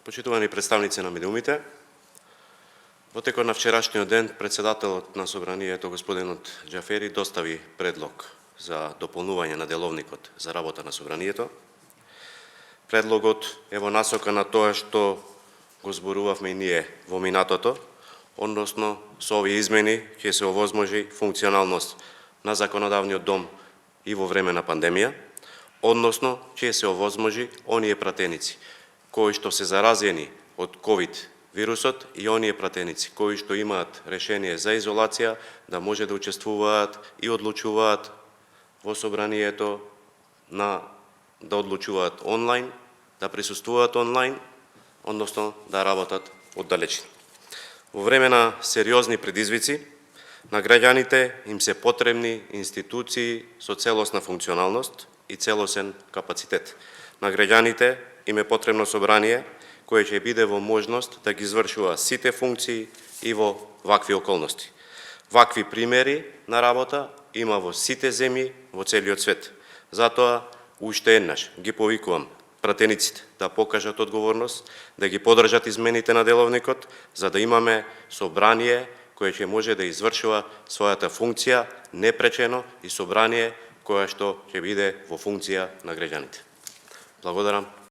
Почитувани представници на медиумите, во текот на вчерашниот ден председателот на Собранието господинот Џафери достави предлог за дополнување на деловникот за работа на Собранието. Предлогот е во насока на тоа што го зборувавме и ние во минатото, односно со овие измени ќе се овозможи функционалност на законодавниот дом и во време на пандемија, односно ќе се овозможи оние пратеници кои што се заразени од COVID вирусот и оние пратеници кои што имаат решение за изолација да може да учествуваат и одлучуваат во Собранието, да одлучуваат онлайн, да присуствуваат онлайн, односно да работат оддалечни. Во време на сериозни предизвици на граѓаните им се потребни институции со целосна функционалност и целосен капацитет. На граѓаните им е потребно собрание кое ќе биде во можност да ги извршува сите функции и во вакви околности. Вакви примери на работа има во сите земји во целиот свет. Затоа, уште еднаш ги повикувам пратениците да покажат одговорност, да ги подржат измените на деловникот, за да имаме собрание кое ќе може да извршува својата функција непречено и собрание кое што ќе биде во функција на граѓаните. Благодарам.